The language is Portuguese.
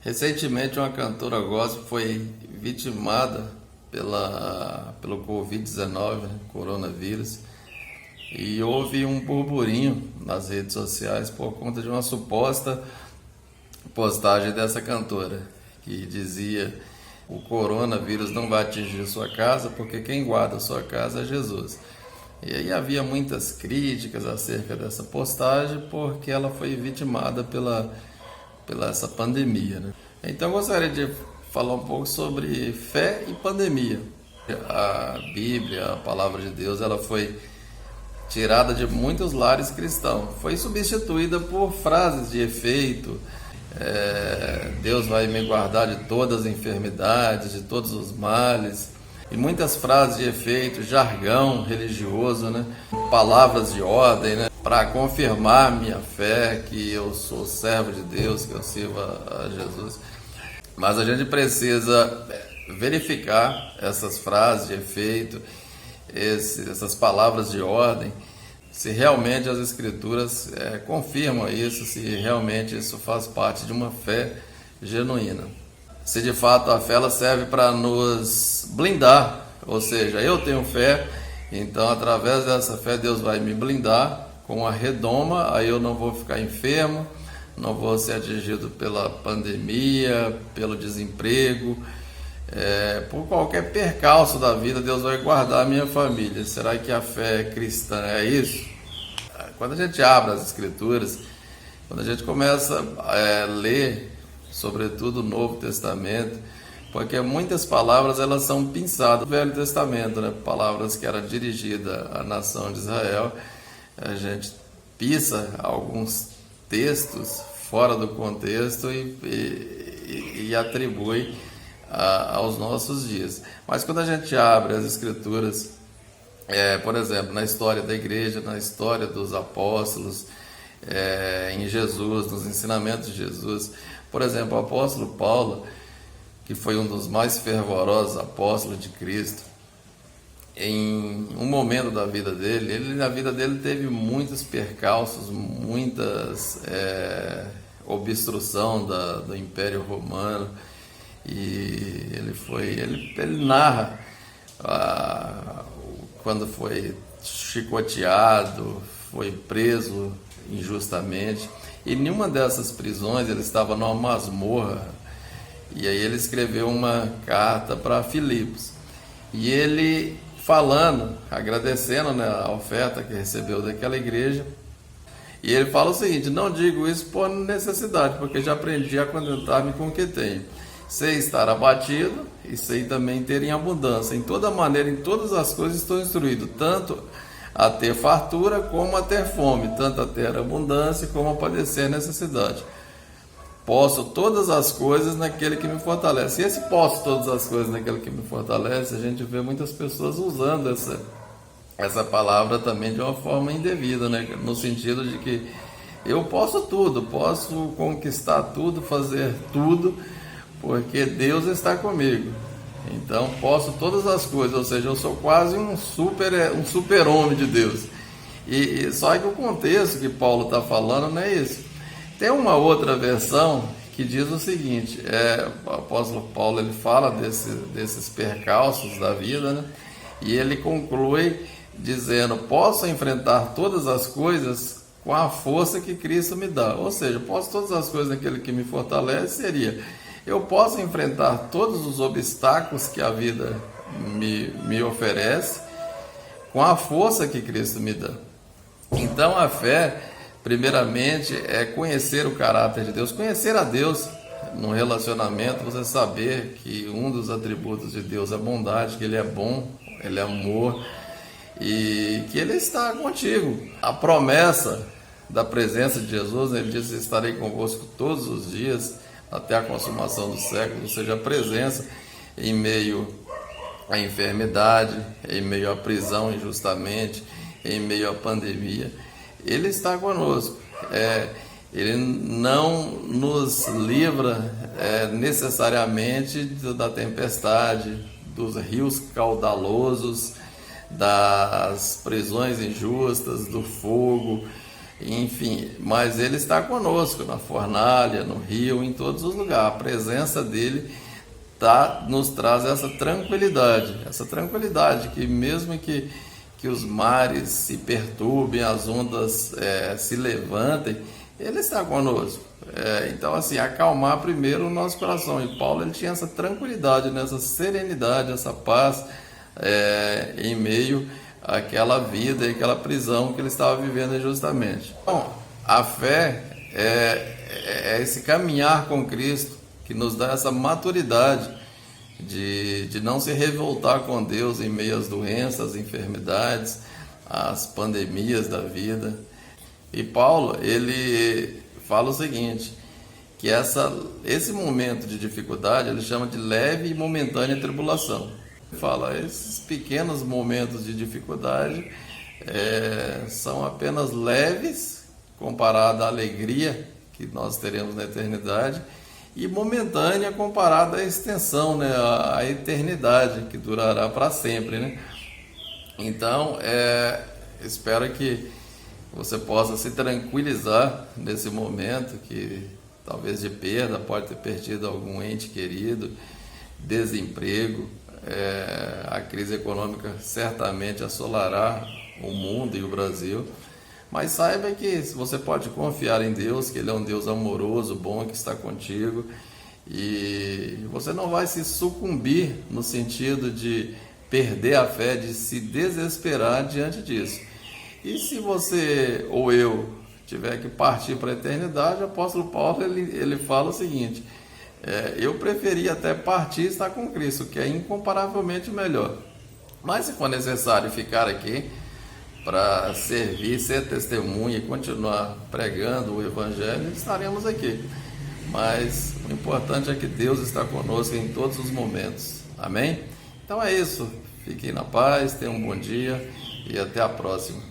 Recentemente, uma cantora gospel foi vitimada pelo Covid-19, né, coronavírus, e houve um burburinho nas redes sociais por conta de uma suposta postagem dessa cantora, que dizia: o coronavírus não vai atingir sua casa porque quem guarda sua casa é Jesus. E aí havia muitas críticas acerca dessa postagem porque ela foi vitimada pela essa pandemia, né? Então eu gostaria de falar um pouco sobre fé e pandemia. A Bíblia, a palavra de Deus, ela foi tirada de muitos lares cristãos, foi substituída por frases de efeito. Deus vai me guardar de todas as enfermidades, de todos os males, e muitas frases de efeito, jargão religioso, né? Palavras de ordem, né? Para confirmar minha fé, que eu sou servo de Deus, que eu sirvo a Jesus. Mas a gente precisa verificar essas frases de efeito, essas palavras de ordem, se realmente as Escrituras confirmam isso, se realmente isso faz parte de uma fé genuína. Se de fato a fé ela serve para nos blindar, ou seja, eu tenho fé, então através dessa fé Deus vai me blindar com a redoma, aí eu não vou ficar enfermo, não vou ser atingido pela pandemia, pelo desemprego, por qualquer percalço da vida. Deus vai guardar a minha família. Será que a fé cristã é isso? Quando a gente abre as Escrituras, quando a gente começa a ler, sobretudo o Novo Testamento, porque muitas palavras elas são pinçadas do Velho Testamento, né? Palavras que eram dirigidas à nação de Israel, a gente pisa alguns textos fora do contexto e atribui aos nossos dias. Mas quando a gente abre as Escrituras, por exemplo, na história da igreja, na história dos apóstolos, em Jesus, nos ensinamentos de Jesus, por exemplo, o apóstolo Paulo, que foi um dos mais fervorosos apóstolos de Cristo, em um momento da vida dele, na vida dele teve muitos percalços, muitas obstrução do Império Romano, e ele narra quando foi chicoteado, foi preso injustamente, e em nenhuma dessas prisões ele estava numa masmorra, e aí ele escreveu uma carta para Filipos, e ele falando, agradecendo, né, a oferta que recebeu daquela igreja, e ele fala o seguinte: não digo isso por necessidade, porque já aprendi a contentar-me com o que tenho. Sei estar abatido e sei também ter em abundância. Em toda maneira, em todas as coisas estou instruído, tanto a ter fartura como a ter fome, tanto a ter abundância como a padecer necessidade. Posso todas as coisas naquele que me fortalece. E esse posso todas as coisas naquele que me fortalece, a gente vê muitas pessoas usando essa palavra também de uma forma indevida, né? No sentido de que eu posso tudo, posso conquistar tudo, fazer tudo, porque Deus está comigo. Então posso todas as coisas, ou seja, eu sou quase um super-homem de Deus. E só que o contexto que Paulo está falando não é isso. Tem uma outra versão que diz o seguinte: o apóstolo Paulo ele fala desses percalços da vida, né? E ele conclui dizendo: posso enfrentar todas as coisas com a força que Cristo me dá. Ou seja, posso todas as coisas naquele que me fortalece, seria: eu posso enfrentar todos os obstáculos que a vida me oferece com a força que Cristo me dá. Então a fé, primeiramente, é conhecer o caráter de Deus, conhecer a Deus num relacionamento, você saber que um dos atributos de Deus é bondade, que Ele é bom, Ele é amor e que Ele está contigo. A promessa da presença de Jesus, Ele diz: estarei convosco todos os dias até a consumação do século, ou seja, a presença em meio à enfermidade, em meio à prisão injustamente, em meio à pandemia. Ele está conosco. Ele não nos livra necessariamente da tempestade, dos rios caudalosos, das prisões injustas, do fogo. enfim, mas ele está conosco na fornalha, no rio, em todos os lugares. A presença dele nos traz essa tranquilidade que mesmo que os mares se perturbem, as ondas se levantem, ele está conosco. Então, assim, acalmar primeiro o nosso coração. E Paulo, ele tinha essa tranquilidade, né? Essa serenidade, essa paz em meio àquela vida e aquela prisão que ele estava vivendo injustamente. Bom, a fé é esse caminhar com Cristo que nos dá essa maturidade de não se revoltar com Deus em meio às doenças, às enfermidades, às pandemias da vida. E Paulo, ele fala o seguinte, que esse momento de dificuldade ele chama de leve e momentânea tribulação. Ele fala, esses pequenos momentos de dificuldade são apenas leves comparado à alegria que nós teremos na eternidade, e momentânea comparada à extensão, né, à eternidade que durará para sempre, né? Então, espero que você possa se tranquilizar nesse momento que talvez de perda, pode ter perdido algum ente querido, desemprego, a crise econômica certamente assolará o mundo e o Brasil. Mas saiba que você pode confiar em Deus, que Ele é um Deus amoroso, bom, que está contigo. E você não vai se sucumbir no sentido de perder a fé, de se desesperar diante disso. E se você ou eu tiver que partir para a eternidade, o apóstolo Paulo ele fala o seguinte, eu preferi até partir e estar com Cristo, que é incomparavelmente melhor. Mas se for necessário ficar aqui, para servir, ser testemunha e continuar pregando o Evangelho, estaremos aqui. Mas o importante é que Deus está conosco em todos os momentos. Amém? Então é isso. Fiquem na paz, tenham um bom dia e até a próxima.